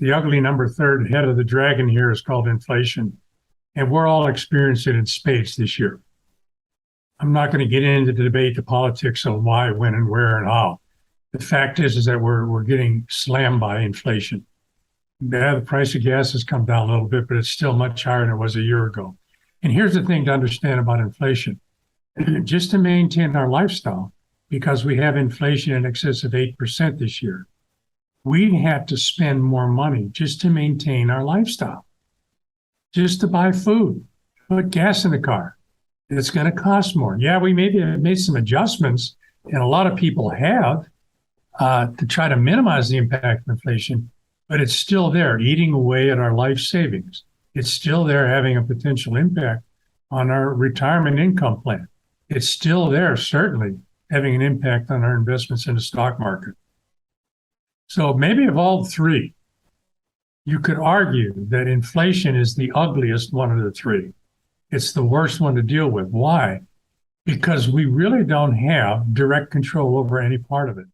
The ugly number third head of the dragon here is called inflation. And we're all experiencing it in spades this year. I'm not going to get into the debate, the politics of why, when, and where, and how. The fact is that we're getting slammed by inflation. Yeah, the price of gas has come down a little bit, but it's still much higher than it was a year ago. And here's the thing to understand about inflation. Just to maintain our lifestyle, because we have inflation in excess of 8% this year, we have to spend more money just to maintain our lifestyle, just to buy food, put gas in the car. It's going to cost more. Yeah, we maybe have made some adjustments, and a lot of people have to try to minimize the impact of inflation, but it's still there, eating away at our life savings. It's still there, having a potential impact on our retirement income plan. It's still there, certainly, having an impact on our investments in the stock market. So maybe of all three, you could argue that inflation is the ugliest one of the three. It's the worst one to deal with. Why? Because we really don't have direct control over any part of it.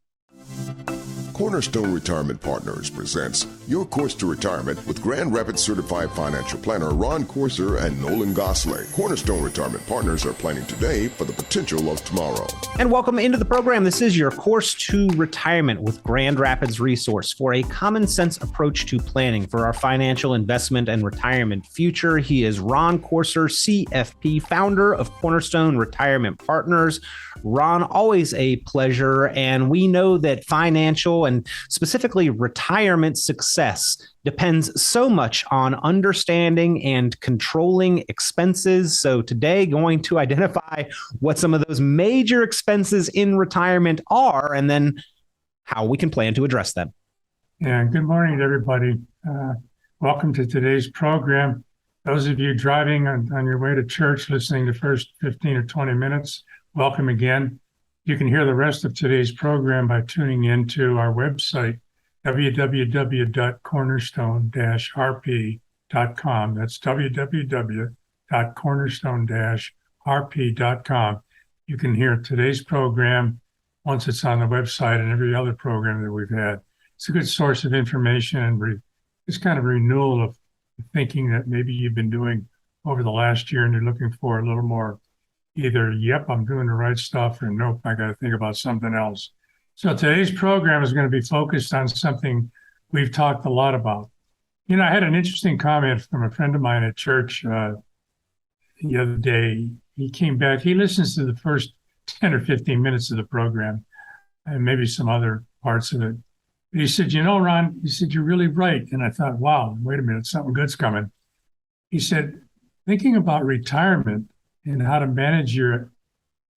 Cornerstone Retirement Partners presents Your Course to Retirement with Grand Rapids Certified Financial Planner Ron Corser and Nolan Gosley. Cornerstone Retirement Partners are planning today for the potential of tomorrow. And welcome into the program. This is Your Course to Retirement with Grand Rapids Resource for a common sense approach to planning for our financial investment and retirement future. He is Ron Corser, CFP, founder of Cornerstone Retirement Partners. Ron, always a pleasure. And we know that financial and specifically retirement success depends so much on understanding and controlling expenses. So today, going to identify what some of those major expenses in retirement are, and then how we can plan to address them. Yeah, good morning, everybody. Welcome to today's program. Those of you driving on your way to church, listening to the first 15 or 20 minutes, welcome again. You can hear the rest of today's program by tuning into our website, www.cornerstone-rp.com. That's www.cornerstone-rp.com. You can hear today's program once it's on the website and every other program that we've had. It's a good source of information and it's kind of renewal of thinking that maybe you've been doing over the last year and you're looking for a little more either, yep, I'm doing the right stuff, or nope, I got to think about something else. So today's program is going to be focused on something we've talked a lot about. You know, I had an interesting comment from a friend of mine at church the other day. He came back, he listens to the first 10 or 15 minutes of the program and maybe some other parts of it. But he said, you know, Ron, he said, you're really right. And I thought, wow, wait a minute, something good's coming. He said, thinking about retirement and how to manage your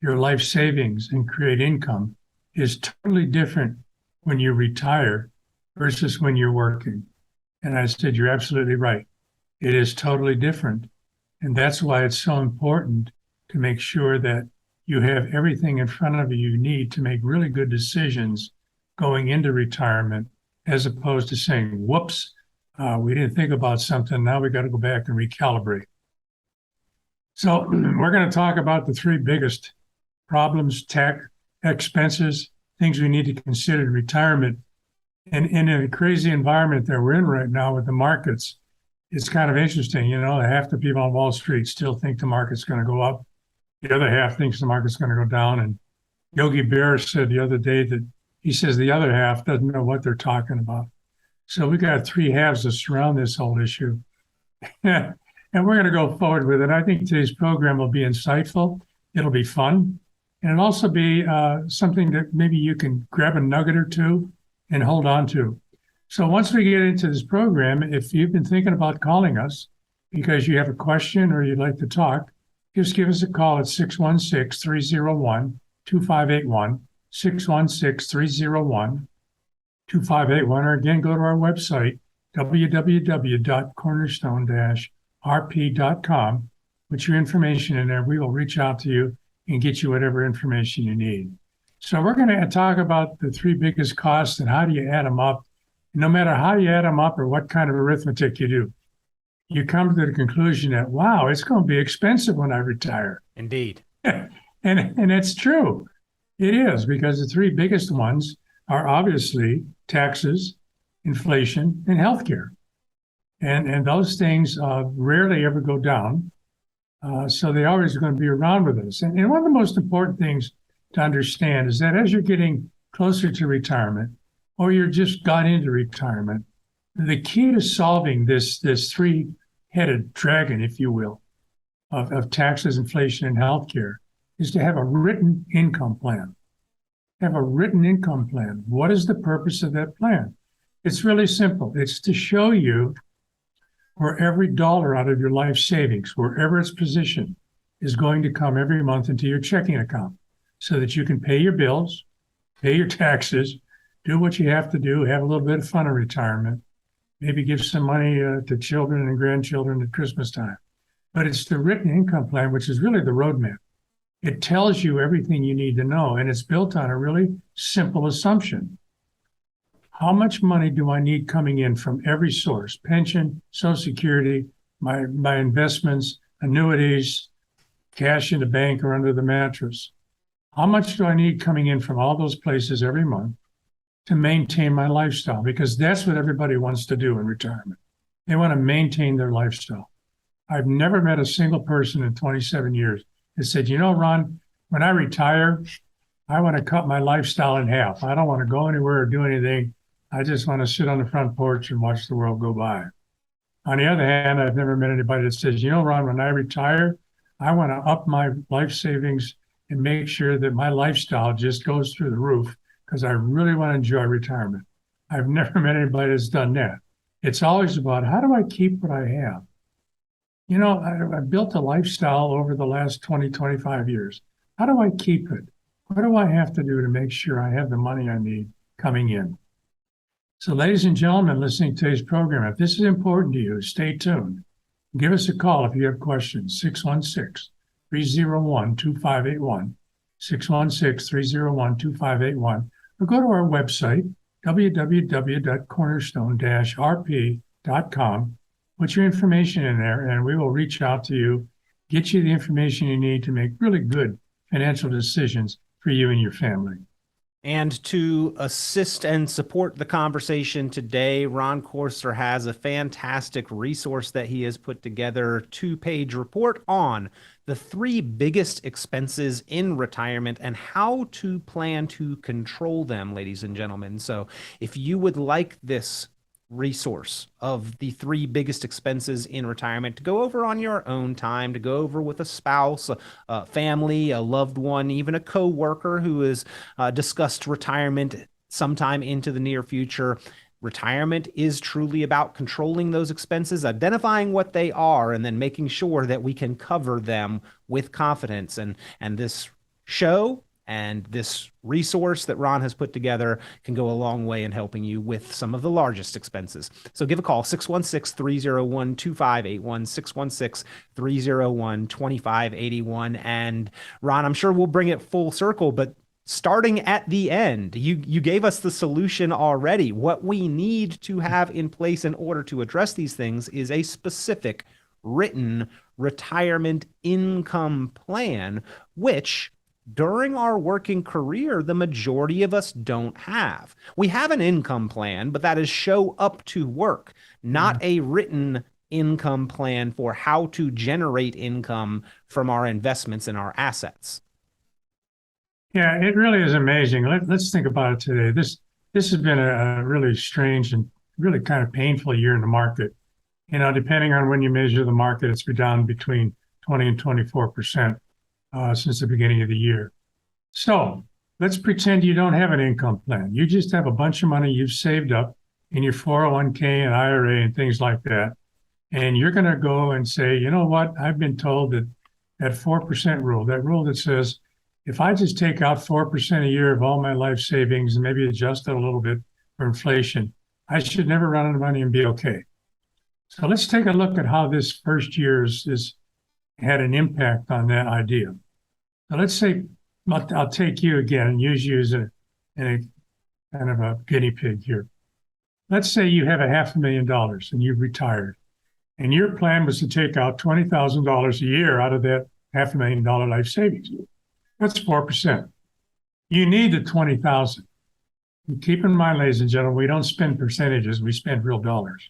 life savings and create income is totally different when you retire versus when you're working. And I said, you're absolutely right. It is totally different. And that's why it's so important to make sure that you have everything in front of you need to make really good decisions going into retirement, as opposed to saying, whoops, we didn't think about something. Now we got to go back and recalibrate. So we're going to talk about the three biggest problems, tech, expenses, things we need to consider in retirement. And in a crazy environment that we're in right now with the markets, it's kind of interesting. You know, half the people on Wall Street still think the market's going to go up. The other half thinks the market's going to go down. And Yogi Berra said the other day that he says the other half doesn't know what they're talking about. So we got three halves to surround this whole issue. And we're going to go forward with it. I think today's program will be insightful. It'll be fun. And it'll also be something that maybe you can grab a nugget or two and hold on to. So once we get into this program, if you've been thinking about calling us because you have a question or you'd like to talk, just give us a call at 616-301-2581, 616-301-2581, or again, go to our website, www.cornerstone-rp.com. Put your information in there. We will reach out to you and get you whatever information you need. So we're going to talk about the three biggest costs and how do you add them up. No matter how you add them up or what kind of arithmetic you do, you come to the conclusion that, wow, it's going to be expensive when I retire. Indeed. and it's true. It is, because the three biggest ones are obviously taxes, inflation, and healthcare. And those things rarely ever go down. So they always are going to be around with us. And one of the most important things to understand is that as you're getting closer to retirement, or you're just got into retirement, the key to solving this three-headed dragon, if you will, of taxes, inflation, and healthcare is to have a written income plan. Have a written income plan. What is the purpose of that plan? It's really simple. It's to show you where every dollar out of your life savings, wherever it's positioned, is going to come every month into your checking account so that you can pay your bills, pay your taxes, do what you have to do, have a little bit of fun in retirement, maybe give some money to children and grandchildren at Christmas time. But it's the written income plan, which is really the roadmap. It tells you everything you need to know, and it's built on a really simple assumption. How much money do I need coming in from every source? Pension, Social Security, my investments, annuities, cash in the bank or under the mattress. How much do I need coming in from all those places every month to maintain my lifestyle? Because that's what everybody wants to do in retirement. They want to maintain their lifestyle. I've never met a single person in 27 years that said, you know, Ron, when I retire, I want to cut my lifestyle in half. I don't want to go anywhere or do anything. I just want to sit on the front porch and watch the world go by. On the other hand, I've never met anybody that says, you know, Ron, when I retire, I want to up my life savings and make sure that my lifestyle just goes through the roof because I really want to enjoy retirement. I've never met anybody that's done that. It's always about how do I keep what I have? You know, I've built a lifestyle over the last 20, 25 years. How do I keep it? What do I have to do to make sure I have the money I need coming in? So, ladies and gentlemen, listening to today's program, if this is important to you, stay tuned. Give us a call if you have questions, 616-301-2581, 616-301-2581, or go to our website, www.cornerstone-rp.com. Put your information in there, and we will reach out to you, get you the information you need to make really good financial decisions for you and your family. And to assist and support the conversation today, Ron Courser has a fantastic resource that he has put together, 2-page report on the 3 biggest expenses in retirement and how to plan to control them, ladies and gentlemen. So if you would like this resource of the 3 biggest expenses in retirement to go over on your own time, to go over with a spouse, a family, a loved one, even a coworker who has discussed retirement sometime into the near future. Retirement is truly about controlling those expenses, identifying what they are, and then making sure that we can cover them with confidence. And this show and this resource that Ron has put together can go a long way in helping you with some of the largest expenses. So give a call, 616-301-2581, 616-301-2581. And Ron, I'm sure we'll bring it full circle, but starting at the end, you gave us the solution already. What we need to have in place in order to address these things is a specific written retirement income plan, which during our working career, the majority of us don't have. We have an income plan, but that is show up to work, not a written income plan for how to generate income from our investments and our assets. Yeah, it really is amazing. Let's think about it today. This has been a really strange and really kind of painful year in the market. You know, depending on when you measure the market, it's been down between 20 and 24%. Since the beginning of the year. So let's pretend you don't have an income plan. You just have a bunch of money you've saved up in your 401k and IRA and things like that. And you're going to go and say, you know what? I've been told that 4% rule, that rule that says, if I just take out 4% a year of all my life savings and maybe adjust it a little bit for inflation, I should never run out of money and be okay. So let's take a look at how this first year is had an impact on that idea. So let's say I'll take you again and use you as a kind of a guinea pig here. Let's say you have $500,000 and you've retired, and your plan was to take out $20,000 a year out of that $500,000 life savings. That's 4%. You need the $20,000. Keep in mind, ladies and gentlemen, we don't spend percentages, we spend real dollars.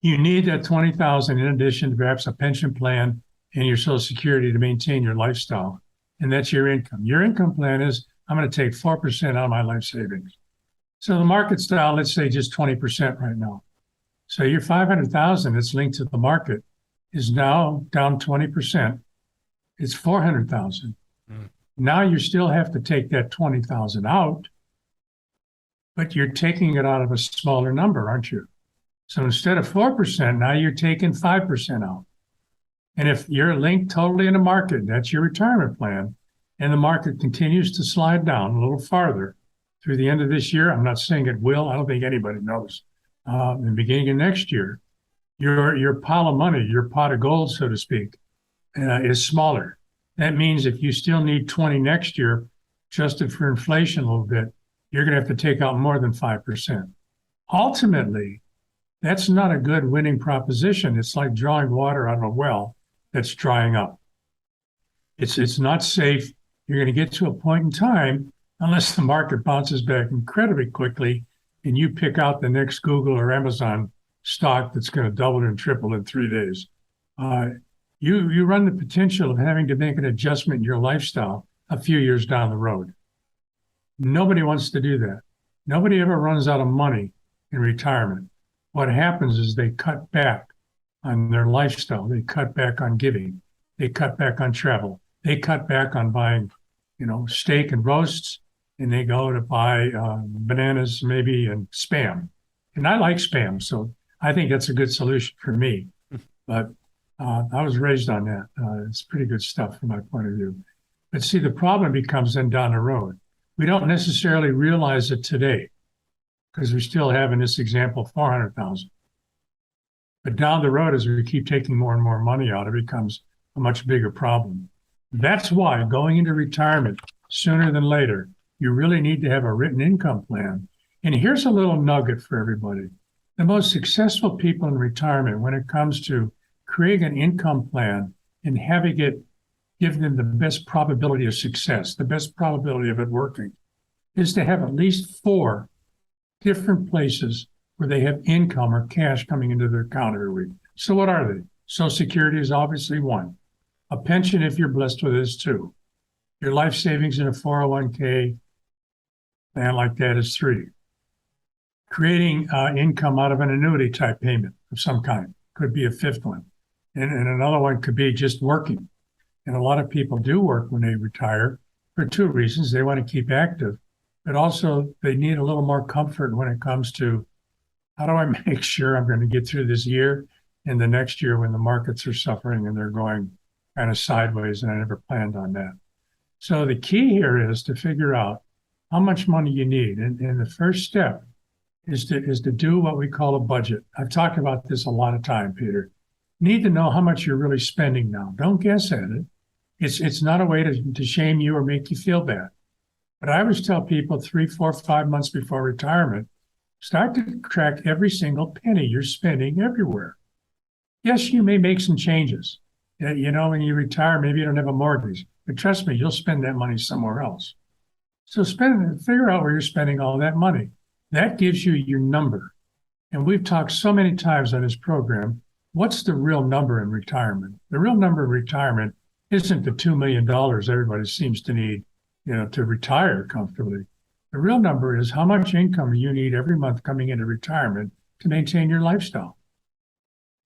You need that 20,000 in addition to perhaps a pension plan and your Social Security to maintain your lifestyle. And that's your income. Your income plan is, I'm going to take 4% out of my life savings. So the market's down, let's say just 20% right now. So your 500,000 that's linked to the market is now down 20%. It's 400,000. Now you still have to take that 20,000 out, but you're taking it out of a smaller number, aren't you? So instead of 4%, now you're taking 5% out. And if you're linked totally in the market, that's your retirement plan, and the market continues to slide down a little farther through the end of this year, I'm not saying it will, I don't think anybody knows. In the beginning of next year, your pile of money, your pot of gold, so to speak, is smaller. That means if you still need 20 next year, adjusted for inflation a little bit, you're going to have to take out more than 5%. Ultimately, that's not a good winning proposition. It's like drawing water out of a well that's drying up. It's not safe. You're going to get to a point in time, unless the market bounces back incredibly quickly and you pick out the next Google or Amazon stock that's going to double and triple in 3 days. You run the potential of having to make an adjustment in your lifestyle a few years down the road. Nobody wants to do that. Nobody ever runs out of money in retirement. What happens is they cut back on their lifestyle. They cut back on giving. They cut back on travel. They cut back on buying, steak and roasts, and they go to buy bananas maybe and Spam. And I like Spam, so I think that's a good solution for me. But I was raised on that. It's pretty good stuff from my point of view. But see, the problem becomes then down the road. We don't necessarily realize it today because we still have, in this example, 400,000. But down the road, as we keep taking more and more money out, it becomes a much bigger problem. That's why going into retirement sooner than later, you really need to have a written income plan. And here's a little nugget for everybody. The most successful people in retirement, when it comes to creating an income plan and having it give them the best probability of success, the best probability of it working, is to have at least 4 different places where they have income or cash coming into their account every week. So what are they? Social Security is obviously one. A pension, if you're blessed with it, is 2. Your life savings in a 401k plan like that is 3. Creating income out of an annuity type payment of some kind could be a 5th one. And another one could be just working. And a lot of people do work when they retire for 2 reasons. They want to keep active, but also they need a little more comfort when it comes to how do I make sure I'm going to get through this year and the next year when the markets are suffering and they're going kind of sideways, and I never planned on that. So the key here is to figure out how much money you need. And the first step is to do what we call a budget. I've talked about this a lot of time, Peter. You need to know how much you're really spending now. Don't guess at it. It's not a way to shame you or make you feel bad. But I always tell people 3, 4, 5 months before retirement, start to track every single penny you're spending everywhere. Yes, you may make some changes. When you retire, maybe you don't have a mortgage, but trust me, you'll spend that money somewhere else. So figure out where you're spending all that money. That gives you your number. And we've talked so many times on this program, what's the real number in retirement? The real number in retirement isn't the $2 million everybody seems to need, to retire comfortably. The real number is how much income you need every month coming into retirement to maintain your lifestyle.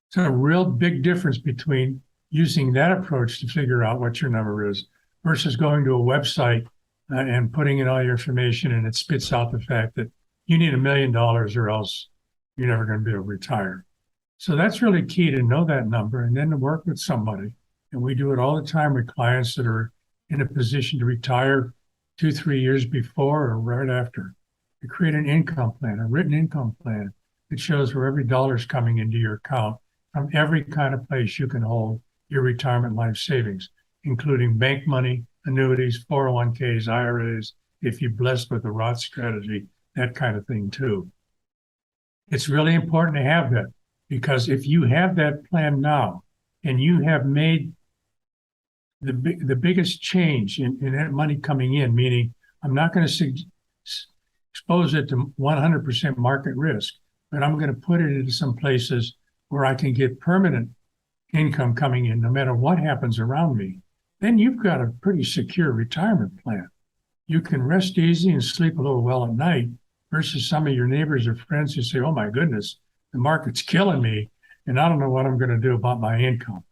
It's a real big difference between using that approach to figure out what your number is versus going to a website and putting in all your information and it spits out the fact that you need $1 million or else you're never going to be able to retire. So that's really key to know that number and then to work with somebody. And we do it all the time with clients that are in a position to retire 2, 3 years before or right after. To create an income plan, a written income plan that shows where every dollar is coming into your account from every kind of place you can hold your retirement life savings, including bank money, annuities, 401ks, IRAs, if you're blessed with a Roth strategy, that kind of thing too. It's really important to have that because if you have that plan now and you have made the biggest change in that money coming in, meaning I'm not going to expose it to 100% market risk, but I'm going to put it into some places where I can get permanent income coming in no matter what happens around me, then you've got a pretty secure retirement plan. You can rest easy and sleep a little well at night versus some of your neighbors or friends who say, oh my goodness, the market's killing me and I don't know what I'm going to do about my income.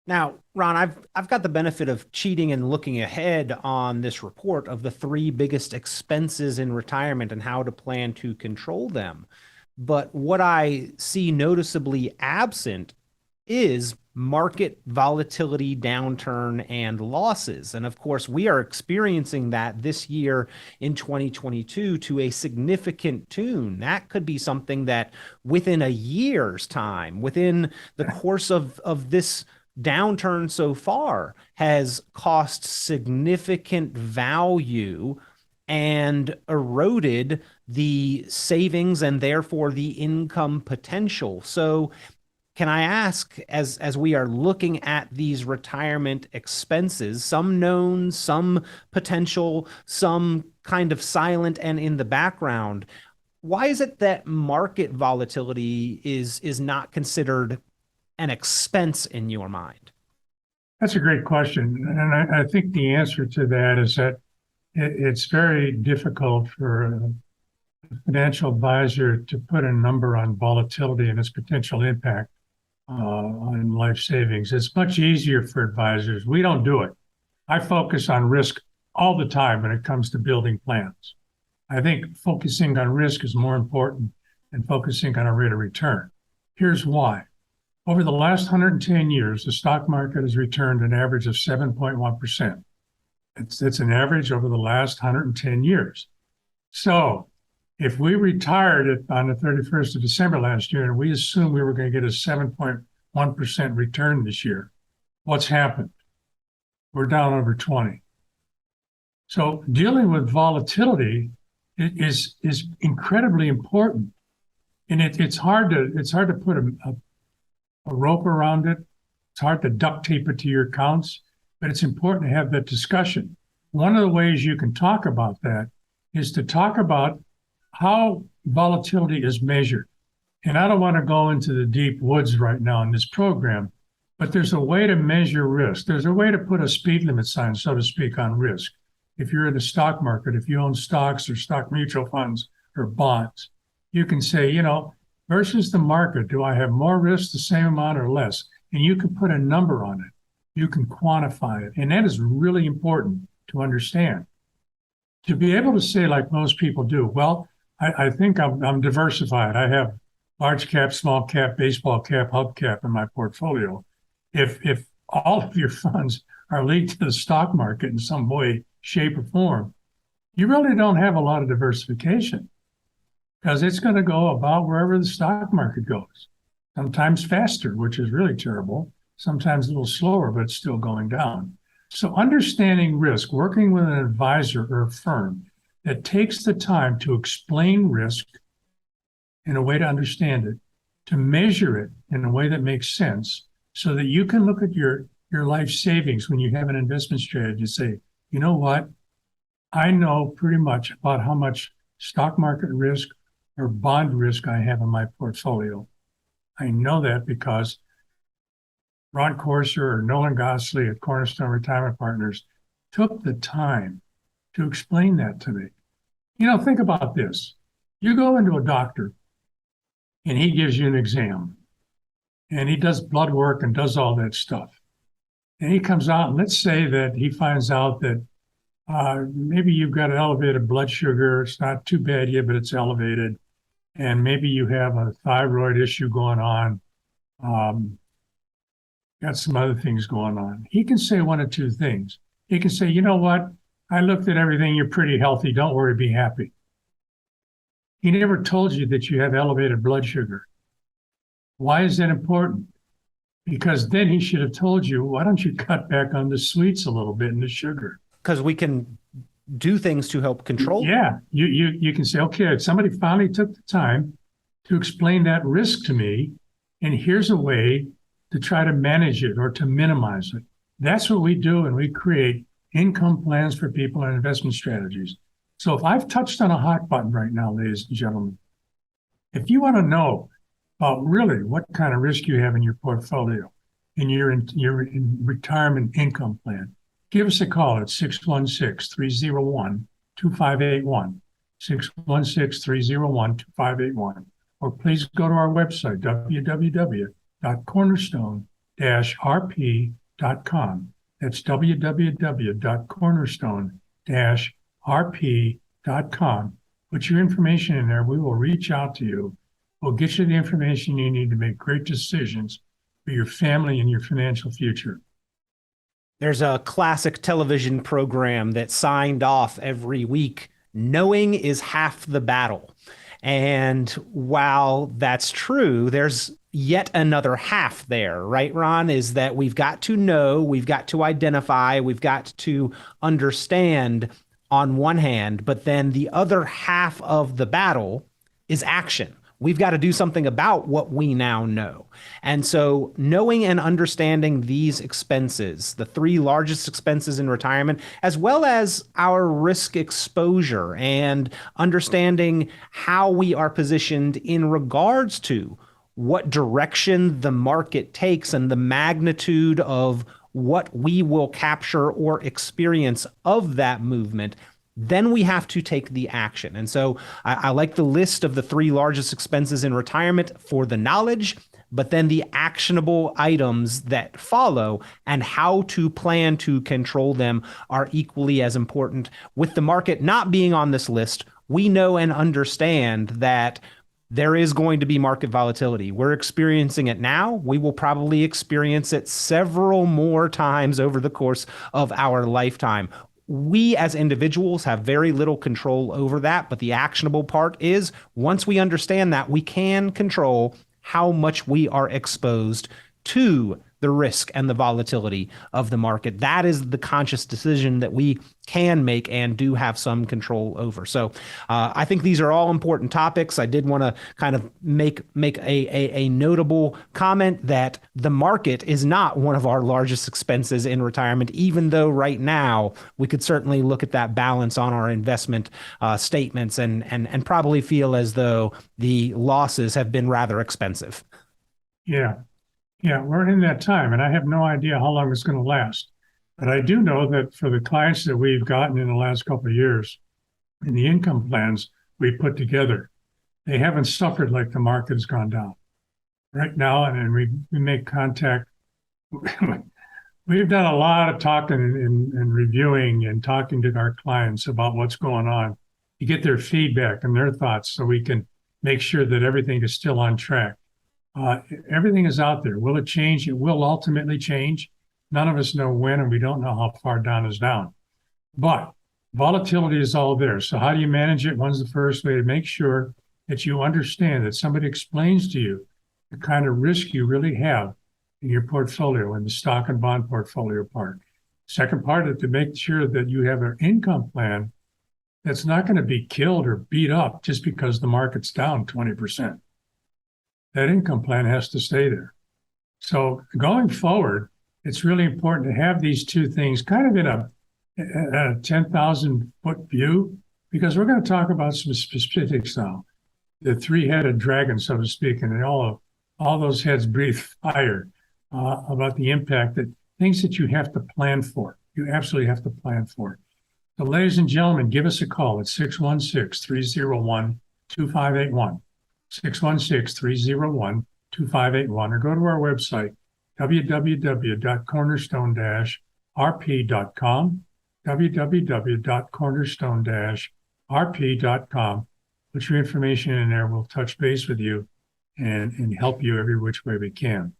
Now, Ron, I've got the benefit of cheating and looking ahead on this report of the 3 biggest expenses in retirement and how to plan to control them. But what I see noticeably absent is market volatility, downturn, and losses. And of course, we are experiencing that this year in 2022 to a significant tune. That could be something that within a year's time, within the course of this downturn so far, has cost significant value and eroded the savings and therefore the income potential. So can I ask, as we are looking at these retirement expenses, some known, some potential, some kind of silent and in the background, why is it that market volatility is not considered an expense in your mind? That's a great question. And I think the answer to that is that it's very difficult for a financial advisor to put a number on volatility and its potential impact on life savings. It's much easier for advisors. We don't do it. I focus on risk all the time when it comes to building plans. I think focusing on risk is more important than focusing on a rate of return. Here's why. Over the last 110 years, the stock market has returned an average of 7.1%. It's an average over the last 110 years. So if we retired it on the 31st of December last year and we assumed we were going to get a 7.1% return this year, what's happened? We're down over 20. So dealing with volatility is incredibly important. And it's hard to put a rope around it. It's hard to duct tape it to your accounts, but it's important to have that discussion. One of the ways you can talk about that is to talk about how volatility is measured. And I don't want to go into the deep woods right now in this program, but there's a way to measure risk. There's a way to put a speed limit sign, so to speak, on risk. If you're in the stock market, if you own stocks or stock mutual funds or bonds, you can say, versus the market, do I have more risk, the same amount or less? And you can put a number on it. You can quantify it. And that is really important to understand. To be able to say, like most people do, well, I think I'm diversified. I have large cap, small cap, baseball cap, hub cap in my portfolio. If all of your funds are linked to the stock market in some way, shape, or form, you really don't have a lot of diversification because it's going to go about wherever the stock market goes. Sometimes faster, which is really terrible. Sometimes a little slower, but it's still going down. So understanding risk, working with an advisor or a firm that takes the time to explain risk in a way to understand it, to measure it in a way that makes sense, so that you can look at your life savings when you have an investment strategy and say, you know what? I know pretty much about how much stock market risk or bond risk I have in my portfolio. I know that because Ron Corser or Nolan Gosley at Cornerstone Retirement Partners took the time to explain that to me. Think about this. You go into a doctor and he gives you an exam and he does blood work and does all that stuff. And he comes out and let's say that he finds out that maybe you've got an elevated blood sugar. It's not too bad yet, but it's elevated. And maybe you have a thyroid issue going on. Got some other things going on. He can say one of two things. He can say, you know what? I looked at everything. You're pretty healthy. Don't worry, be happy. He never told you that you have elevated blood sugar. Why is that important? Because then he should have told you, why don't you cut back on the sweets a little bit and the sugar? Because we can do things to help control. Yeah, you can say, okay, somebody finally took the time to explain that risk to me, and here's a way to try to manage it or to minimize it. That's what we do, and we create income plans for people and investment strategies. So if I've touched on a hot button right now, ladies and gentlemen, if you want to know about really what kind of risk you have in your portfolio, in your retirement income plan, give us a call at 616-301-2581, 616-301-2581, or please go to our website, www.cornerstone-rp.com. That's www.cornerstone-rp.com. Put your information in there. We will reach out to you. We'll get you the information you need to make great decisions for your family and your financial future. There's a classic television program that signed off every week. Knowing is half the battle. And while that's true, there's yet another half there, right, Ron? Is that we've got to know, we've got to identify, we've got to understand on one hand, but then the other half of the battle is action. We've got to do something about what we now know. And so knowing and understanding these expenses, the three largest expenses in retirement, as well as our risk exposure and understanding how we are positioned in regards to what direction the market takes and the magnitude of what we will capture or experience of that movement, then we have to take the action. And so I like the list of the three largest expenses in retirement for the knowledge, but then the actionable items that follow and how to plan to control them are equally as important. With the market not being on this list, we know and understand that there is going to be market volatility. We're experiencing it now. We will probably experience it several more times over the course of our lifetime. We as individuals have very little control over that, but the actionable part is once we understand that, we can control how much we are exposed to the risk and the volatility of the market. That is the conscious decision that we can make and do have some control over. So I think these are all important topics. I did want to kind of make a notable comment that the market is not one of our largest expenses in retirement, even though right now we could certainly look at that balance on our investment statements and probably feel as though the losses have been rather expensive. Yeah. Yeah, we're in that time, and I have no idea how long it's going to last. But I do know that for the clients that we've gotten in the last couple of years, in the income plans we put together, they haven't suffered like the market has gone down. Right now, and we make contact. We've done a lot of talking and reviewing and talking to our clients about what's going on to get their feedback and their thoughts so we can make sure that everything is still on track. Everything is out there. Will it change? It will ultimately change. None of us know when, and we don't know how far down is down. But volatility is all there. So how do you manage it? One's the first way to make sure that you understand that somebody explains to you the kind of risk you really have in your portfolio, in the stock and bond portfolio part. Second part is to make sure that you have an income plan that's not going to be killed or beat up just because the market's down 20%. That income plan has to stay there. So going forward, it's really important to have these two things kind of in a 10,000-foot view, because we're going to talk about some specifics now. The three-headed dragon, so to speak, and all those heads breathe fire about the impact that things that you have to plan for. You absolutely have to plan for. So ladies and gentlemen, give us a call at 616-301-2581. 616-301-2581, or go to our website, www.cornerstone-rp.com, www.cornerstone-rp.com. Put your information in there. We'll touch base with you and help you every which way we can.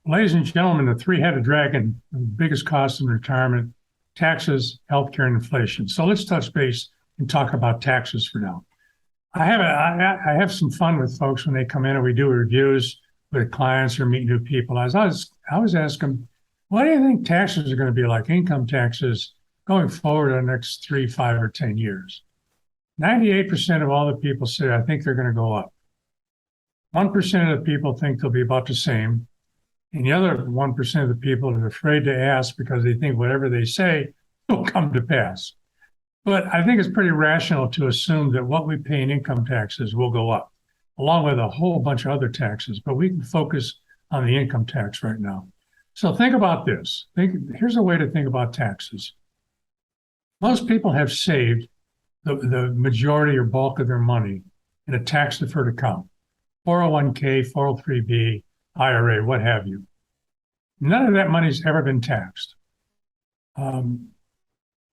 Ladies and gentlemen, the three-headed dragon, the biggest cost in retirement, taxes, healthcare, and inflation. So let's touch base and talk about taxes for now. I have some fun with folks when they come in and we do reviews with clients or meet new people. I always ask them, what do you think taxes are going to be like, income taxes, going forward in the next 3, 5, or 10 years? 98% of all the people say, I think they're going to go up. 1% of the people think they'll be about the same. And the other 1% of the people are afraid to ask because they think whatever they say will come to pass. But I think it's pretty rational to assume that what we pay in income taxes will go up, along with a whole bunch of other taxes. But we can focus on the income tax right now. So think about this. Here's a way to think about taxes. Most people have saved the majority or bulk of their money in a tax-deferred account, 401k, 403b, IRA, what have you. None of that money's ever been taxed.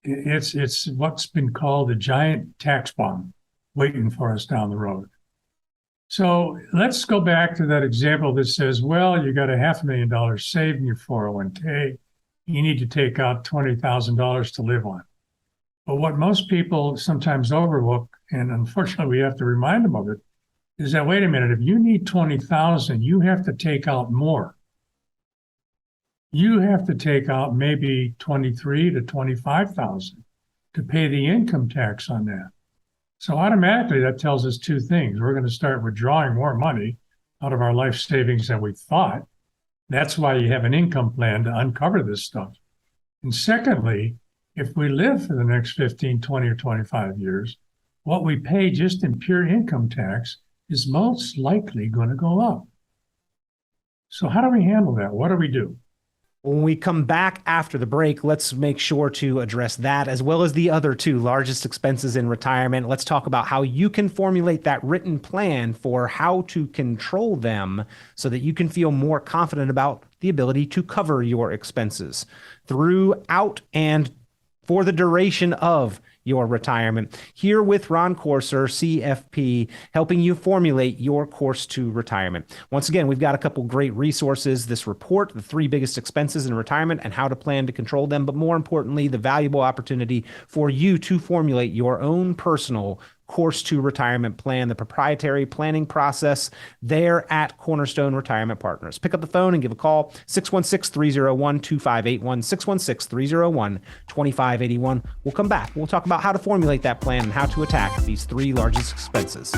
It's what's been called a giant tax bomb waiting for us down the road. So let's go back to that example that says, well, you got $500,000 saved in your 401k. You need to take out $20,000 to live on. But what most people sometimes overlook, and unfortunately we have to remind them of it, is that, wait a minute, if you need 20,000, you have to take out more. You have to take out maybe 23 to 25,000 to pay the income tax on that. So automatically that tells us two things. We're going to start withdrawing more money out of our life savings than we thought. That's why you have an income plan to uncover this stuff. And secondly, if we live for the next 15, 20, or 25 years, what we pay just in pure income tax is most likely going to go up. So how do we handle that? What do we do? When we come back after the break, let's make sure to address that as well as the other two largest expenses in retirement. Let's talk about how you can formulate that written plan for how to control them so that you can feel more confident about the ability to cover your expenses throughout and for the duration of your retirement. Here with Ron Courser, CFP, helping you formulate your course to retirement. Once again, we've got a couple great resources, this report, the 3 biggest expenses in retirement and how to plan to control them, but more importantly, the valuable opportunity for you to formulate your own personal course to retirement plan, the proprietary planning process there at Cornerstone Retirement Partners. Pick up the phone and give a call, 616-301-2581, 616-301-2581. We'll come back. We'll talk about how to formulate that plan and how to attack these 3 largest expenses.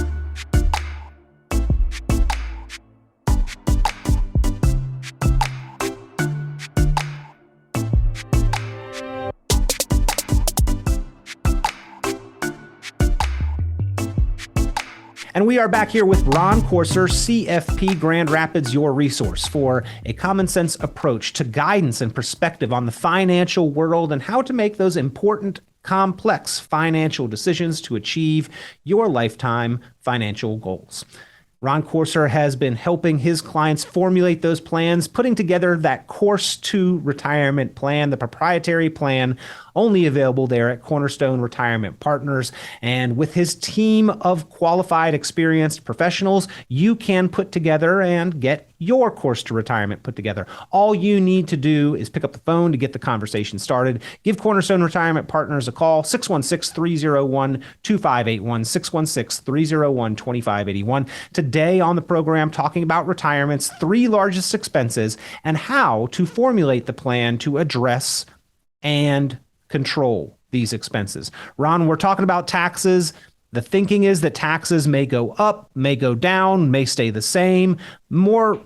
And we are back here with Ron Courser, CFP, Grand Rapids, your resource for a common sense approach to guidance and perspective on the financial world and how to make those important, complex financial decisions to achieve your lifetime financial goals. Ron Courser has been helping his clients formulate those plans, putting together that course to retirement plan, the proprietary plan, only available there at Cornerstone Retirement Partners. And with his team of qualified, experienced professionals, you can put together and get your course to retirement put together. All you need to do is pick up the phone to get the conversation started. Give Cornerstone Retirement Partners a call, 616-301-2581, 616-301-2581. Today on the program, talking about retirement's 3 largest expenses and how to formulate the plan to address and control these expenses. Ron, we're talking about taxes. The thinking is that taxes may go up, may go down, may stay the same. More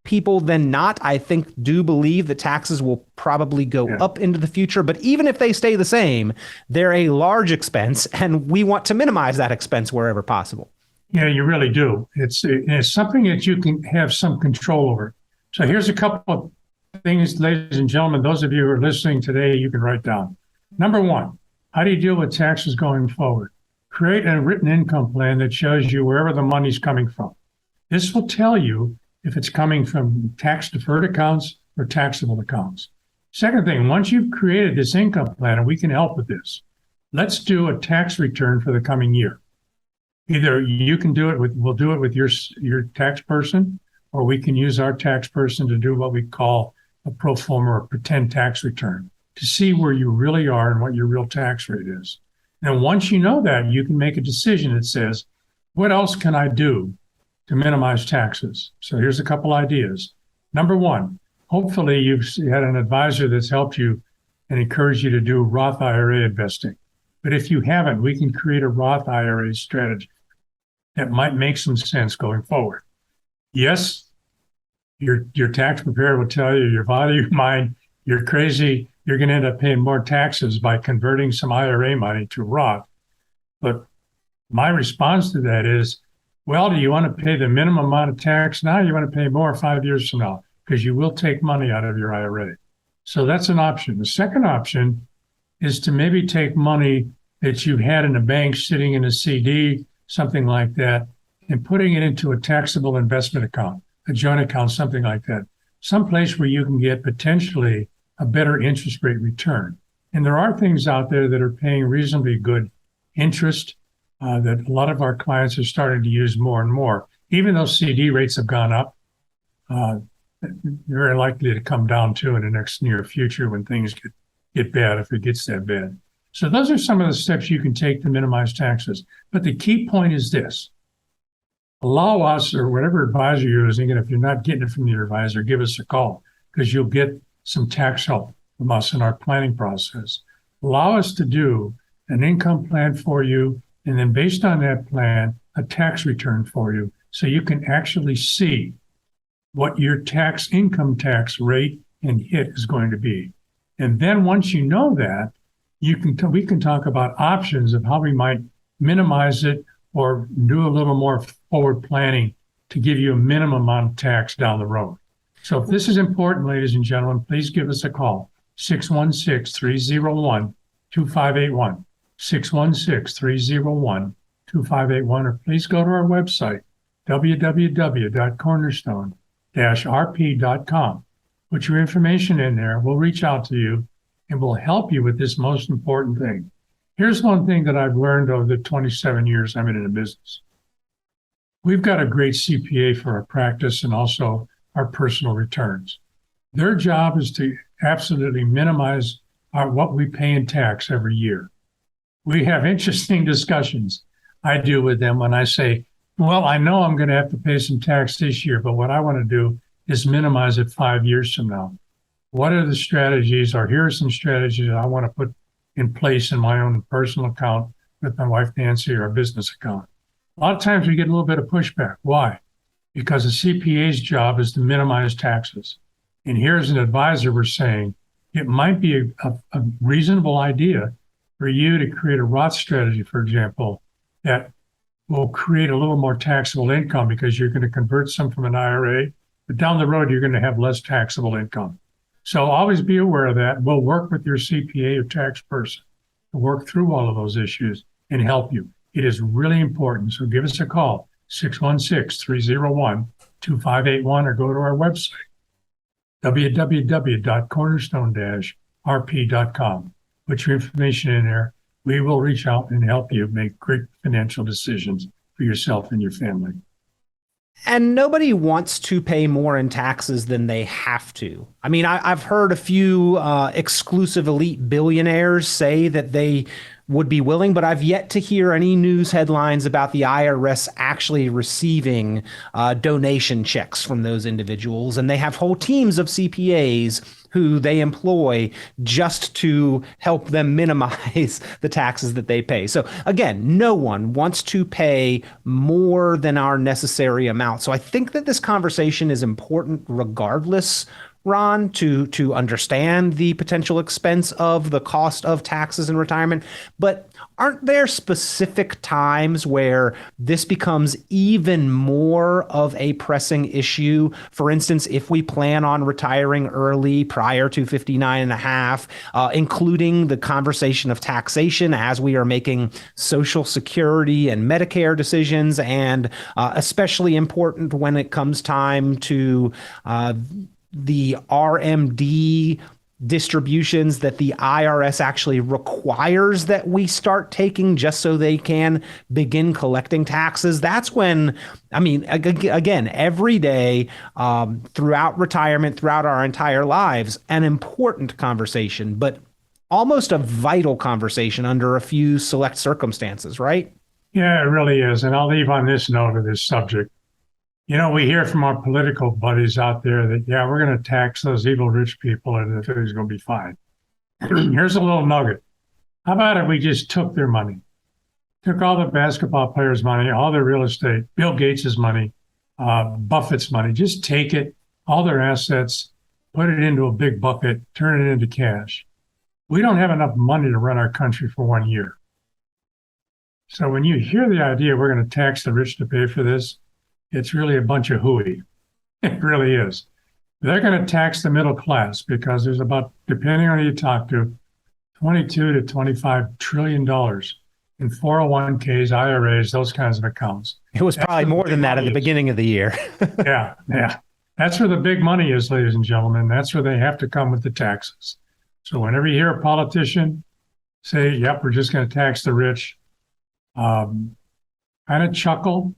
people than not, I think, do believe that taxes will probably go up into the future. But even if they stay the same, they're a large expense, and we want to minimize that expense wherever possible. Yeah, you really do. It's something that you can have some control over. So here's a couple of things, ladies and gentlemen, those of you who are listening today, you can write down. Number 1, how do you deal with taxes going forward? Create a written income plan that shows you wherever the money's coming from. This will tell you if it's coming from tax-deferred accounts or taxable accounts. Second thing, once you've created this income plan, and we can help with this, let's do a tax return for the coming year. Either you can do it we'll do it with your tax person, or we can use our tax person to do what we call a pro forma or pretend tax return to see where you really are and what your real tax rate is. And once you know that, you can make a decision that says, what else can I do to minimize taxes? So here's a couple ideas. Number 1, hopefully you've had an advisor that's helped you and encouraged you to do Roth IRA investing. But if you haven't, we can create a Roth IRA strategy that might make some sense going forward. Yes, your tax preparer will tell you, your body, your mind, you're crazy, you're going to end up paying more taxes by converting some IRA money to Roth. But my response to that is, well, do you want to pay the minimum amount of tax now? You want to pay more 5 years from now because you will take money out of your IRA. So that's an option. The second option is to maybe take money that you had in a bank sitting in a CD, something like that, and putting it into a taxable investment account, a joint account, something like that, someplace where you can get potentially a better interest rate return. And there are things out there that are paying reasonably good interest that a lot of our clients are starting to use more and more. Even though CD rates have gone up, they're very likely to come down too in the next near future when things get bad, if it gets that bad. So those are some of the steps you can take to minimize taxes. But the key point is this. Allow us, or whatever advisor you're using, and if you're not getting it from your advisor, give us a call because you'll get some tax help from us in our planning process. Allow us to do an income plan for you, and then based on that plan, a tax return for you so you can actually see what your income tax rate and hit is going to be. And then once you know that, we can talk about options of how we might minimize it or do a little more forward planning to give you a minimum amount of tax down the road. So if this is important, ladies and gentlemen, please give us a call, 616-301-2581, 616-301-2581, or please go to our website, www.cornerstone-rp.com. Put your information in there. We'll reach out to you and we'll help you with this most important thing. Here's one thing that I've learned over the 27 years I'm in the business. We've got a great CPA for our practice and also our personal returns. Their job is to absolutely minimize what we pay in tax every year. We have interesting discussions I do with them when I say, well, I know I'm going to have to pay some tax this year, but what I want to do is minimize it 5 years from now. What are the strategies, or here are some strategies I want to put in place in my own personal account with my wife, Nancy, or our business account. A lot of times we get a little bit of pushback. Why? Because the CPA's job is to minimize taxes. And here's an advisor we're saying, it might be a reasonable idea for you to create a Roth strategy, for example, that will create a little more taxable income because you're going to convert some from an IRA, but down the road, you're going to have less taxable income. So always be aware of that. We'll work with your CPA or tax person to work through all of those issues and help you. It is really important. So give us a call, 616-301-2581, or go to our website, www.cornerstone-rp.com. Put your information in there. We will reach out and help you make great financial decisions for yourself and your family. And nobody wants to pay more in taxes than they have to. I mean, I've heard a few exclusive elite billionaires say that they would be willing, but I've yet to hear any news headlines about the IRS actually receiving donation checks from those individuals. And they have whole teams of CPAs who they employ just to help them minimize the taxes that they pay. So again, no one wants to pay more than our necessary amount. So I think that this conversation is important regardless, Ron, to understand the potential expense of the cost of taxes in retirement. But aren't there specific times where this becomes even more of a pressing issue? For instance, if we plan on retiring early prior to 59 and a half, including the conversation of taxation as we are making Social Security and Medicare decisions, and especially important when it comes time to the RMD distributions that the IRS actually requires that we start taking just so they can begin collecting taxes. That's when, I mean, again, every day throughout retirement, throughout our entire lives, an important conversation, but almost a vital conversation under a few select circumstances, right? Yeah, it really is. And I'll leave on this note of this subject. You know, we hear from our political buddies out there that, yeah, we're going to tax those evil rich people and everything's going to be fine. Here's a little nugget. How about if we just took their money, took all the basketball players' money, all their real estate, Bill Gates' money, Buffett's money, just take it, all their assets, put it into a big bucket, turn it into cash. We don't have enough money to run our country for 1 year. So when you hear the idea we're going to tax the rich to pay for this, it's really a bunch of hooey. It really is. They're going to tax the middle class because there's about, depending on who you talk to, 22 to 25 trillion dollars in 401ks, IRAs, those kinds of accounts. It was probably more than that at the beginning of the year. Yeah. That's where the big money is, ladies and gentlemen. That's where they have to come with the taxes. So whenever you hear a politician say, yep, we're just going to tax the rich, kind of chuckle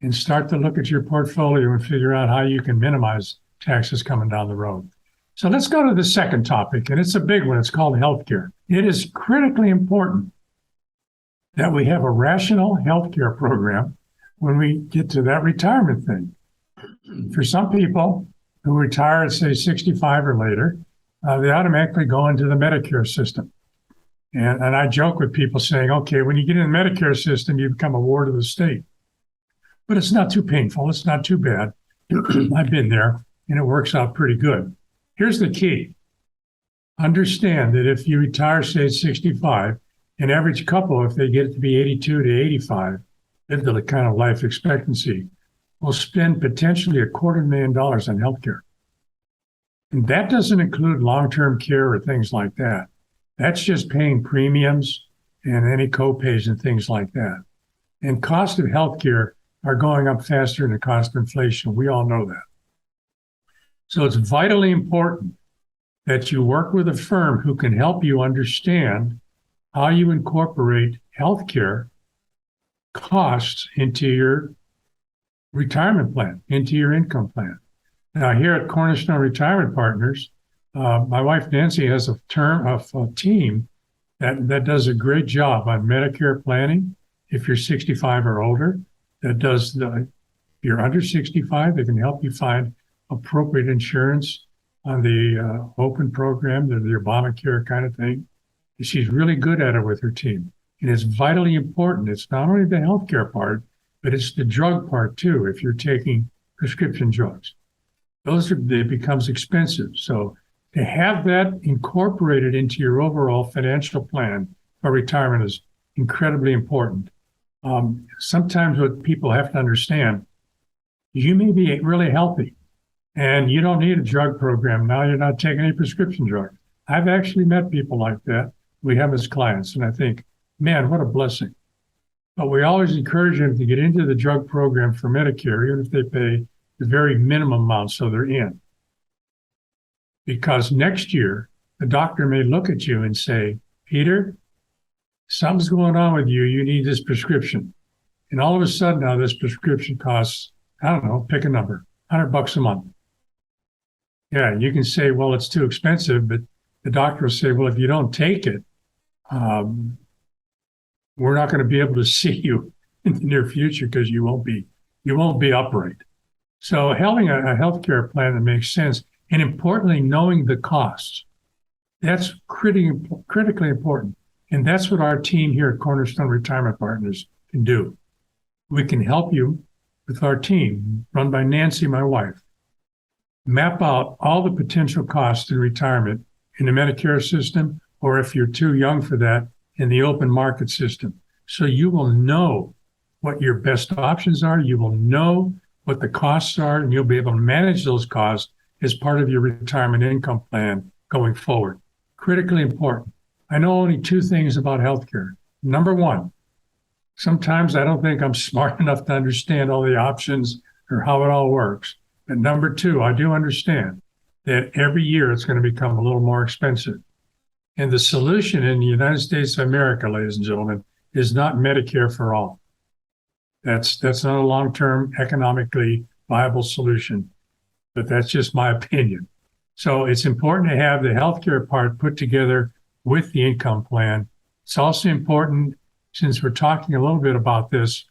and start to look at your portfolio and figure out how you can minimize taxes coming down the road. So let's go to the second topic, and it's a big one. It's called healthcare. It is critically important that we have a rational healthcare program when we get to that retirement thing. For some people who retire at, say, 65 or later, they automatically go into the Medicare system. And I joke with people saying, okay, when you get in the Medicare system, you become a ward of the state. But it's not too painful. It's not too bad. I've been there, and it works out pretty good. Here's the key. Understand that if you retire, say, at 65, an average couple, if they get to be 82 to 85, live the kind of life expectancy, will spend potentially $250,000 on healthcare. And that doesn't include long-term care or things like that. That's just paying premiums and any co-pays and things like that. And cost of healthcare are going up faster than the cost of inflation. We all know that. So it's vitally important that you work with a firm who can help you understand how you incorporate healthcare costs into your retirement plan, into your income plan. Now, here at Cornerstone Retirement Partners, my wife Nancy has a team that does a great job on Medicare planning. If you're 65 or older, if you're under 65, they can help you find appropriate insurance on the open program, the Obamacare kind of thing. She's really good at it with her team. And it's vitally important. It's not only the healthcare part, but it's the drug part too. If you're taking prescription drugs, it becomes expensive. So to have that incorporated into your overall financial plan for retirement is incredibly important. Sometimes what people have to understand, you may be really healthy and you don't need a drug program. Now you're not taking any prescription drugs. I've actually met people like that. We have as clients, and I think, man, what a blessing. But we always encourage them to get into the drug program for Medicare, even if they pay the very minimum amount so they're in. Because next year, the doctor may look at you and say, Peter, something's going on with you. You need this prescription. And all of a sudden now this prescription costs, I don't know, pick a number, $100 a month. Yeah, you can say, well, it's too expensive, but the doctor will say, well, if you don't take it, we're not going to be able to see you in the near future because you won't be upright. So having a healthcare plan that makes sense, and importantly, knowing the costs, that's critically important. And that's what our team here at Cornerstone Retirement Partners can do. We can help you with our team, run by Nancy, my wife, map out all the potential costs in retirement in the Medicare system, or if you're too young for that, in the open market system. So you will know what your best options are. You will know what the costs are, and you'll be able to manage those costs as part of your retirement income plan going forward. Critically important. I know only two things about healthcare. Number one, sometimes I don't think I'm smart enough to understand all the options or how it all works. But number two, I do understand that every year it's going to become a little more expensive. And the solution in the United States of America, ladies and gentlemen, is not Medicare for all. That's not a long-term economically viable solution, but that's just my opinion. So it's important to have the healthcare part put together with the income plan. It's also important, since we're talking a little bit about this,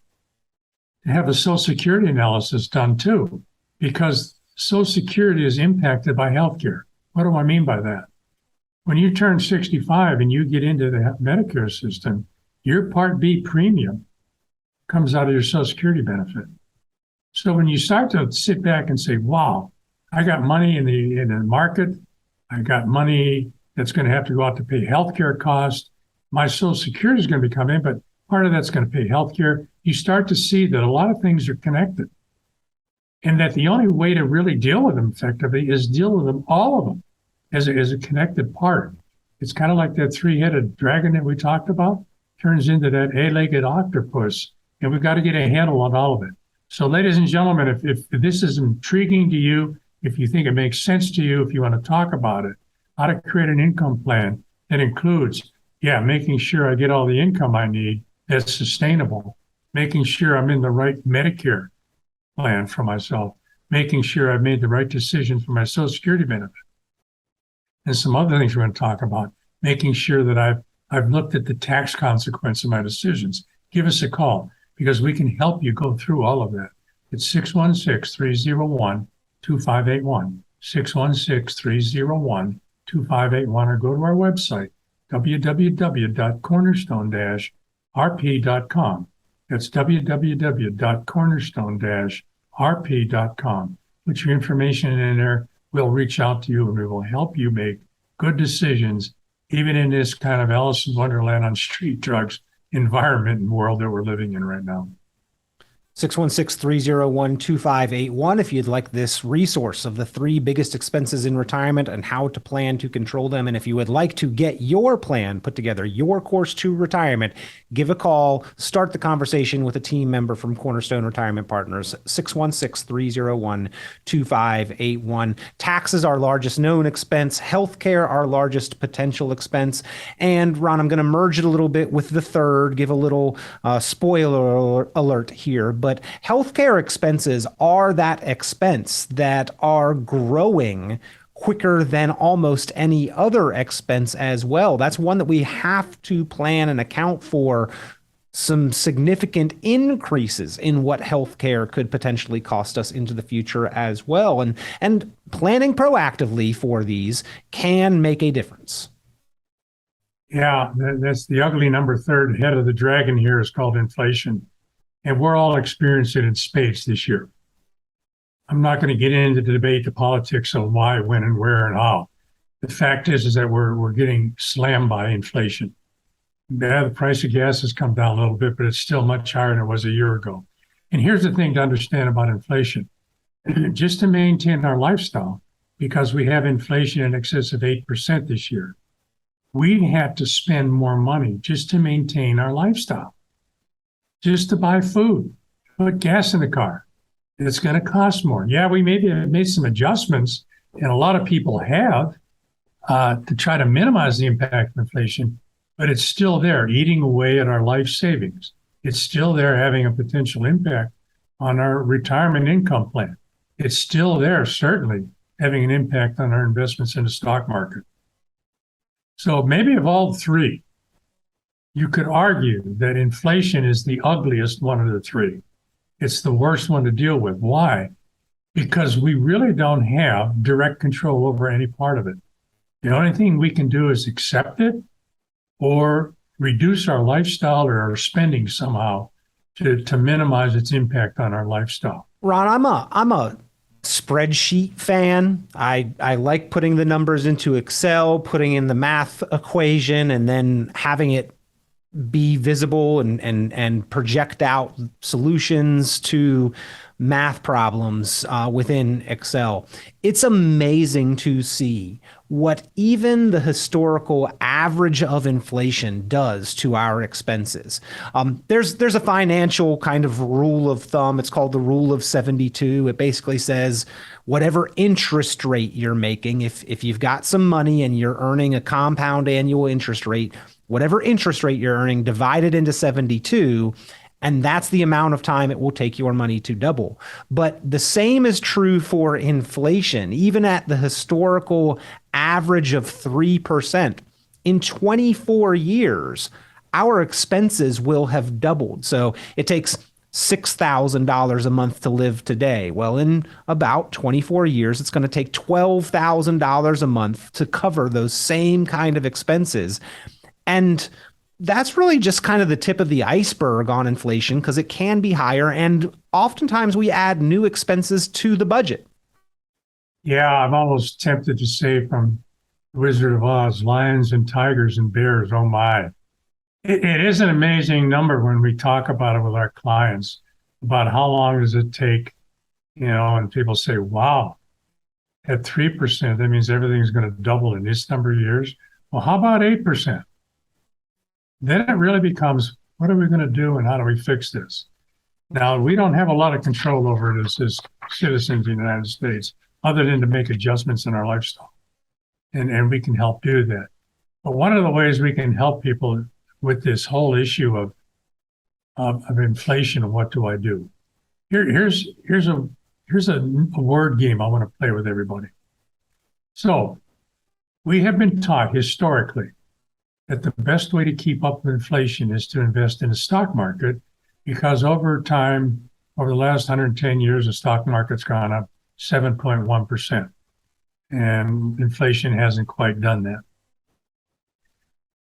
to have a Social Security analysis done too, because Social Security is impacted by healthcare. What do I mean by that? When you turn 65 and you get into the Medicare system, your Part B premium comes out of your Social Security benefit. So when you start to sit back and say, wow, I got money in the market, I got money that's going to have to go out to pay healthcare costs. My Social Security is going to be coming in, but part of that's going to pay healthcare. You start to see that a lot of things are connected, and that the only way to really deal with them effectively is deal with them, all of them, as a connected part. It's kind of like that three-headed dragon that we talked about turns into that eight-legged octopus, and we've got to get a handle on all of it. So, ladies and gentlemen, if this is intriguing to you, if you think it makes sense to you, if you want to talk about it, how to create an income plan that includes, making sure I get all the income I need that's sustainable, making sure I'm in the right Medicare plan for myself, making sure I've made the right decision for my Social Security benefit, and some other things we're going to talk about, making sure that I've looked at the tax consequence of my decisions. Give us a call because we can help you go through all of that. It's 616-301-2581, 616-301-2581, or go to our website, www.cornerstone-rp.com. That's www.cornerstone-rp.com. Put your information in there. We'll reach out to you and we will help you make good decisions, even in this kind of Alice in Wonderland on street drugs environment and world that we're living in right now. 616-301-2581 if you'd like this resource of the 3 biggest expenses in retirement and how to plan to control them. And if you would like to get your plan put together, your course to retirement, give a call, start the conversation with a team member from Cornerstone Retirement Partners, 616-301-2581. Taxes, our largest known expense, healthcare, our largest potential expense. And Ron, I'm going to merge it a little bit with the third, give a little spoiler alert here. But healthcare expenses are that expense that are growing quicker than almost any other expense as well. That's one that we have to plan and account for some significant increases in what healthcare could potentially cost us into the future as well. And planning proactively for these can make a difference. Yeah, that's the ugly number third head of the dragon here is called inflation. And we're all experiencing it in spades this year. I'm not going to get into the debate, the politics of why, when, and where, and how. The fact is that we're getting slammed by inflation. Yeah, the price of gas has come down a little bit, but it's still much higher than it was a year ago. And here's the thing to understand about inflation. Just to maintain our lifestyle, because we have inflation in excess of 8% this year, we have to spend more money just to maintain our lifestyle. Just to buy food, put gas in the car. It's going to cost more. Yeah, we maybe have made some adjustments, and a lot of people have, to try to minimize the impact of inflation, but it's still there, eating away at our life savings. It's still there, having a potential impact on our retirement income plan. It's still there, certainly, having an impact on our investments in the stock market. So maybe of all 3, you could argue that inflation is the ugliest one of the 3. It's the worst one to deal with. Why? Because we really don't have direct control over any part of it. The only thing we can do is accept it or reduce our lifestyle or our spending somehow to minimize its impact on our lifestyle. Ron, I'm a spreadsheet fan. I like putting the numbers into Excel, putting in the math equation, and then having it be visible and project out solutions to math problems within Excel. It's amazing to see what even the historical average of inflation does to our expenses. There's a financial kind of rule of thumb. It's called the rule of 72. It basically says whatever interest rate you're making, if you've got some money and you're earning a compound annual interest rate, whatever interest rate you're earning, divided into 72, and that's the amount of time it will take your money to double. But the same is true for inflation. Even at the historical average of 3%, in 24 years, our expenses will have doubled. So it takes $6,000 a month to live today. Well, in about 24 years, it's going to take $12,000 a month to cover those same kind of expenses. And that's really just kind of the tip of the iceberg on inflation, because it can be higher. And oftentimes we add new expenses to the budget. Yeah, I'm almost tempted to say from Wizard of Oz, lions and tigers and bears. Oh my. It is an amazing number when we talk about it with our clients about how long does it take, and people say, wow, at 3%, that means everything's going to double in this number of years. Well, how about 8%? Then it really becomes, what are we going to do and how do we fix this? Now, we don't have a lot of control over it as citizens of the United States, other than to make adjustments in our lifestyle. And we can help do that. But one of the ways we can help people with this whole issue of inflation and what do I do? Here's a word game I want to play with everybody. So we have been taught historically that the best way to keep up with inflation is to invest in the stock market, because over time, over the last 110 years, the stock market's gone up 7.1%. And inflation hasn't quite done that.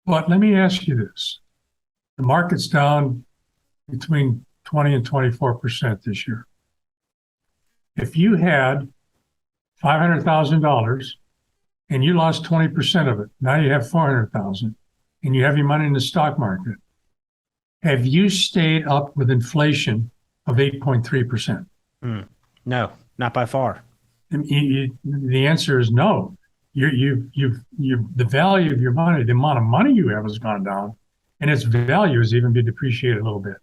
But let me ask you this. The market's down between 20 and 24% this year. If you had $500,000 and you lost 20% of it, now you have $400,000 and you have your money in the stock market, have you stayed up with inflation of 8.3%? No, not by far. The answer is no. The value of your money, the amount of money you have has gone down, and its value has even been depreciated a little bit.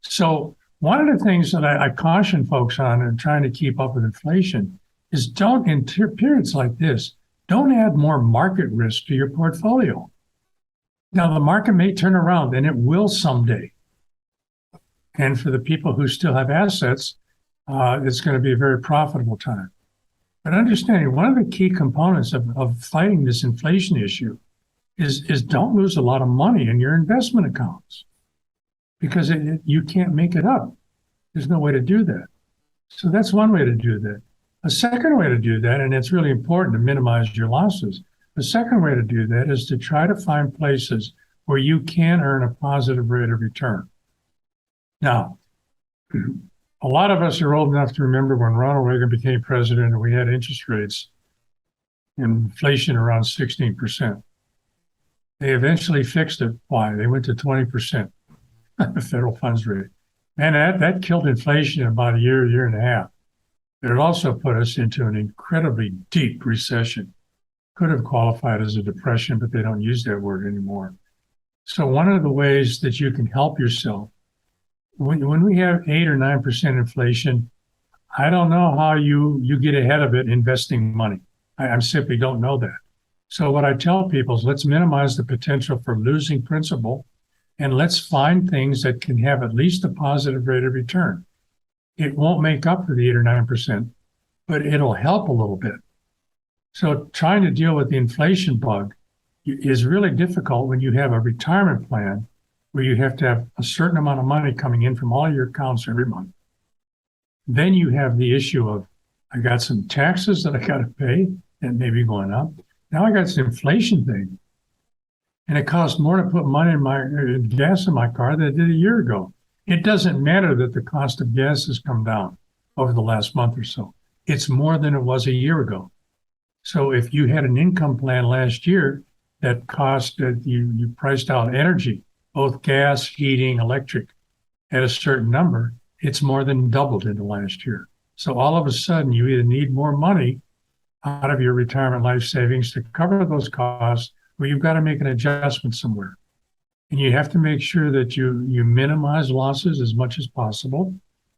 So one of the things that I caution folks on in trying to keep up with inflation is don't, in periods like this, don't add more market risk to your portfolio. Now, the market may turn around, and it will someday. And for the people who still have assets, it's going to be a very profitable time. But understanding one of the key components of fighting this inflation issue is don't lose a lot of money in your investment accounts, because you can't make it up. There's no way to do that. So that's one way to do that. A second way to do that, and it's really important to minimize your losses, the second way to do that is to try to find places where you can earn a positive rate of return. Now, a lot of us are old enough to remember when Ronald Reagan became president and we had interest rates and inflation around 16%. They eventually fixed it. Why? They went to 20%, the federal funds rate. And that killed inflation in about a year and a half. But it also put us into an incredibly deep recession. Could have qualified as a depression, but they don't use that word anymore. So one of the ways that you can help yourself, when we have 8 or 9% inflation, I don't know how you get ahead of it investing money. I simply don't know that. So what I tell people is let's minimize the potential for losing principal, and let's find things that can have at least a positive rate of return. It won't make up for the 8 or 9%, but it'll help a little bit. So trying to deal with the inflation bug is really difficult when you have a retirement plan where you have to have a certain amount of money coming in from all your accounts every month. Then you have the issue of, I got some taxes that I got to pay that may be going up. Now I got this inflation thing. And it costs more to put money in gas in my car than it did a year ago. It doesn't matter that the cost of gas has come down over the last month or so. It's more than it was a year ago. So if you had an income plan last year that cost, you priced out energy, both gas, heating, electric, at a certain number, it's more than doubled in the last year. So all of a sudden, you either need more money out of your retirement life savings to cover those costs, or you've got to make an adjustment somewhere. And you have to make sure that you minimize losses as much as possible,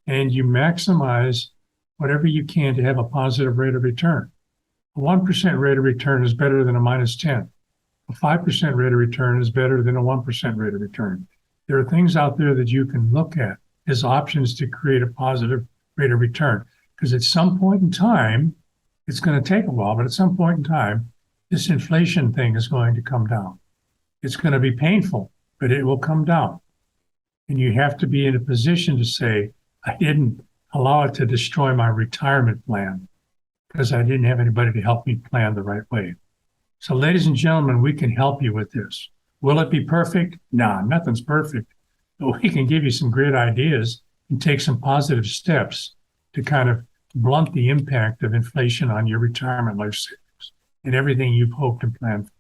and you maximize whatever you can to have a positive rate of return. A 1% rate of return is better than a -10. A 5% rate of return is better than a 1% rate of return. There are things out there that you can look at as options to create a positive rate of return. Because at some point in time, it's going to take a while, but at some point in time, this inflation thing is going to come down. It's going to be painful, but it will come down. And you have to be in a position to say, I didn't allow it to destroy my retirement plan because I didn't have anybody to help me plan the right way. So ladies and gentlemen, we can help you with this. Will it be perfect? Nah, nothing's perfect. But we can give you some great ideas and take some positive steps to kind of blunt the impact of inflation on your retirement life savings. and everything you've hoped and planned for.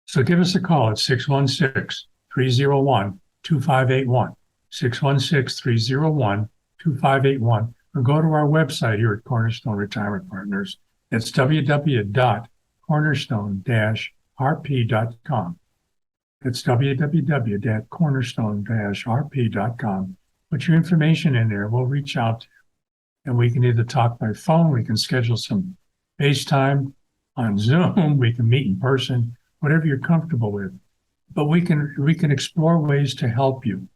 So give us a call at 616-301-2581, 616-301-2581, or go to our website here at Cornerstone Retirement Partners. That's www.cornerstone-rp.com. That's www.cornerstone-rp.com. Put your information in there. We'll reach out to you, and we can either talk by phone, we can schedule some FaceTime on Zoom, we can meet in person, whatever you're comfortable with. But we can explore ways to help you.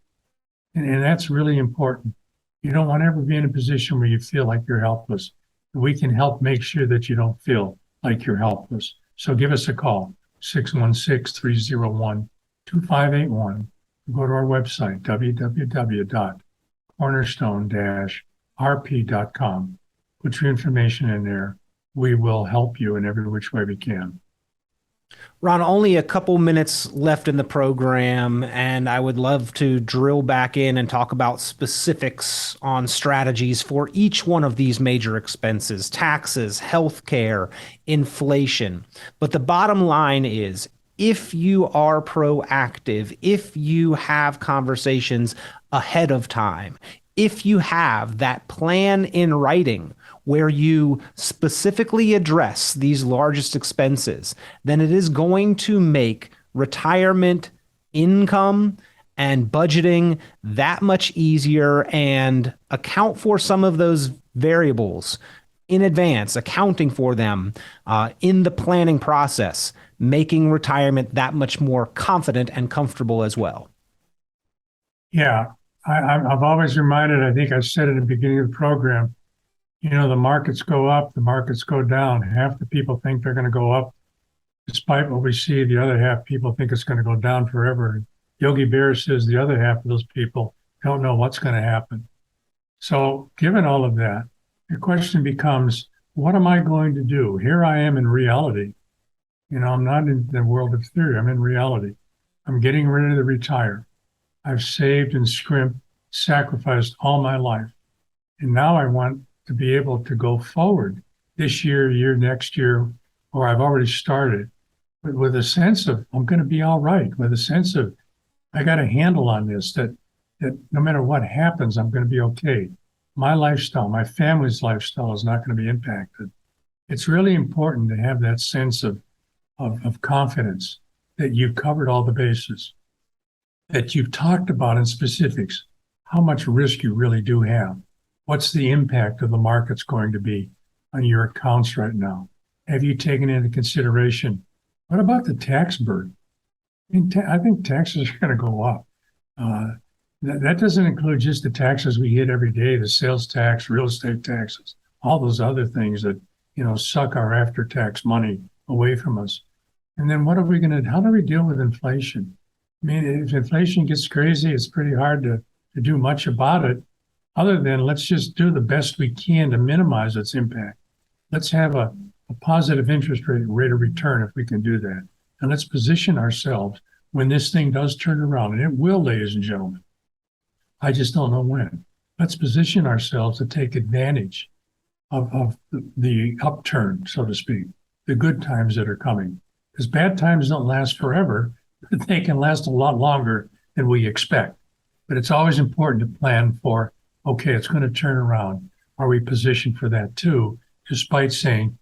And that's really important. You don't want to ever be in a position where you feel like you're helpless. We can help make sure that you don't feel like you're helpless. So give us a call, 616-301-2581. Go to our website, www.cornerstone-rp.com. Put your information in there. We will help you in every which way we can. Ron, only a couple minutes left in the program, and I would love to drill back in and talk about specifics on strategies for each one of these major expenses: taxes, healthcare, inflation. But the bottom line is, if you are proactive, if you have conversations ahead of time, if you have that plan in writing where you specifically address these largest expenses, then it is going to make retirement income and budgeting that much easier, and account for some of those variables in advance, accounting for them in the planning process, making retirement that much more confident and comfortable as well. Yeah, I've always reminded, I think I said at the beginning of the program, the markets go up, the markets go down. Half the people think they're going to go up despite what we see. The other half people think it's going to go down forever. Yogi Berra says the other half of those people don't know what's going to happen. So given all of that, the question becomes, what am I going to do? Here I am in reality. I'm not in the world of theory. I'm in reality. I'm getting ready to retire. I've saved and scrimped, sacrificed all my life. And now I want to be able to go forward this year, next year, or I've already started, but with a sense of I'm going to be all right, with a sense of I got a handle on this, that no matter what happens, I'm going to be okay. My lifestyle, my family's lifestyle is not going to be impacted. It's really important to have that sense of confidence that you've covered all the bases, that you've talked about in specifics, how much risk you really do have. What's the impact of the markets going to be on your accounts right now? Have you taken into consideration, what about the tax burden? I think taxes are going to go up. That doesn't include just the taxes we hit every day, the sales tax, real estate taxes, all those other things that, suck our after-tax money away from us. And then how do we deal with inflation? I mean, if inflation gets crazy, it's pretty hard to do much about it, other than let's just do the best we can to minimize its impact. Let's have a positive interest rate of return if we can do that. And let's position ourselves when this thing does turn around, and it will, ladies and gentlemen. I just don't know when. Let's position ourselves to take advantage of the upturn, so to speak, the good times that are coming. Because bad times don't last forever, but they can last a lot longer than we expect. But it's always important to plan for, okay, it's going to turn around. Are we positioned for that too? Despite saying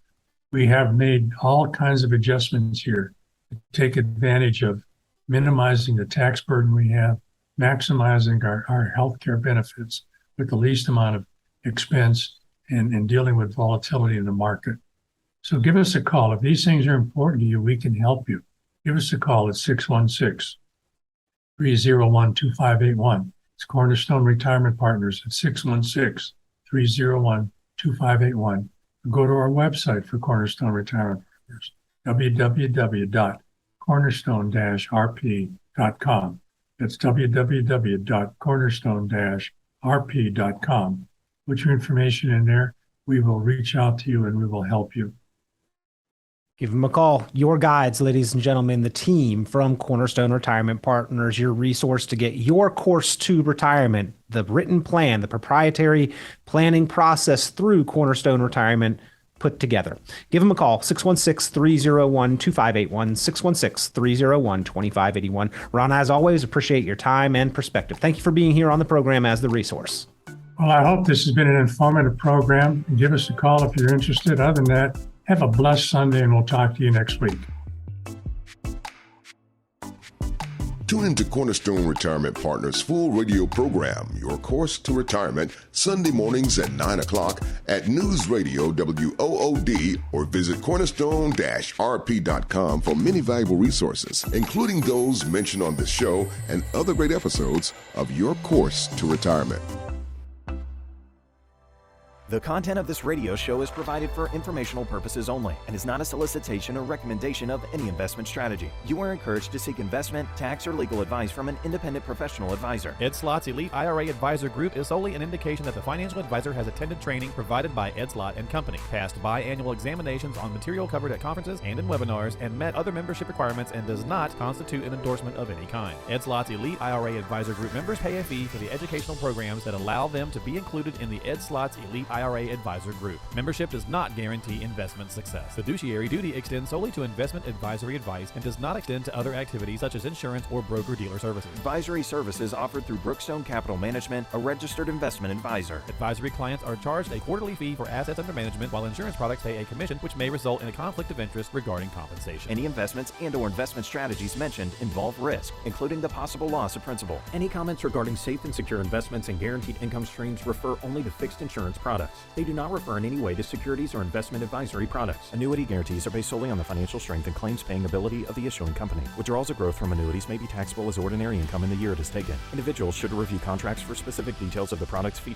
we have made all kinds of adjustments here to take advantage of minimizing the tax burden we have, maximizing our healthcare benefits with the least amount of expense, and dealing with volatility in the market. So give us a call. If these things are important to you, we can help you. Give us a call at 616-301-2581. It's Cornerstone Retirement Partners at 616-301-2581. Go to our website for Cornerstone Retirement Partners, www.cornerstone-rp.com. That's www.cornerstone-rp.com. Put your information in there. We will reach out to you and we will help you. Give them a call. Your guides, ladies and gentlemen, the team from Cornerstone Retirement Partners, your resource to get your course to retirement, the written plan, the proprietary planning process through Cornerstone Retirement put together. Give them a call, 616-301-2581, 616-301-2581. Ron, as always, appreciate your time and perspective. Thank you for being here on the program as the resource. Well, I hope this has been an informative program. Give us a call if you're interested. Other than that, have a blessed Sunday, and we'll talk to you next week. Tune into Cornerstone Retirement Partners' full radio program, Your Course to Retirement, Sunday mornings at 9 o'clock at News Radio WOOD, or visit cornerstone-rp.com for many valuable resources, including those mentioned on this show and other great episodes of Your Course to Retirement. The content of this radio show is provided for informational purposes only and is not a solicitation or recommendation of any investment strategy. You are encouraged to seek investment, tax, or legal advice from an independent professional advisor. Ed Slott's Elite IRA Advisor Group is solely an indication that the financial advisor has attended training provided by Ed Slott and Company, passed biannual examinations on material covered at conferences and in webinars, and met other membership requirements, and does not constitute an endorsement of any kind. Ed Slott's Elite IRA Advisor Group members pay a fee for the educational programs that allow them to be included in the Ed Slott's Elite IRA Advisor Group. Membership does not guarantee investment success. Fiduciary duty extends solely to investment advisory advice and does not extend to other activities such as insurance or broker-dealer services. Advisory services offered through Brookstone Capital Management, a registered investment advisor. Advisory clients are charged a quarterly fee for assets under management, while insurance products pay a commission, which may result in a conflict of interest regarding compensation. Any investments and/or investment strategies mentioned involve risk, including the possible loss of principal. Any comments regarding safe and secure investments and guaranteed income streams refer only to fixed insurance products. They do not refer in any way to securities or investment advisory products. Annuity guarantees are based solely on the financial strength and claims-paying ability of the issuing company. Withdrawals or growth from annuities may be taxable as ordinary income in the year it is taken. Individuals should review contracts for specific details of the products featured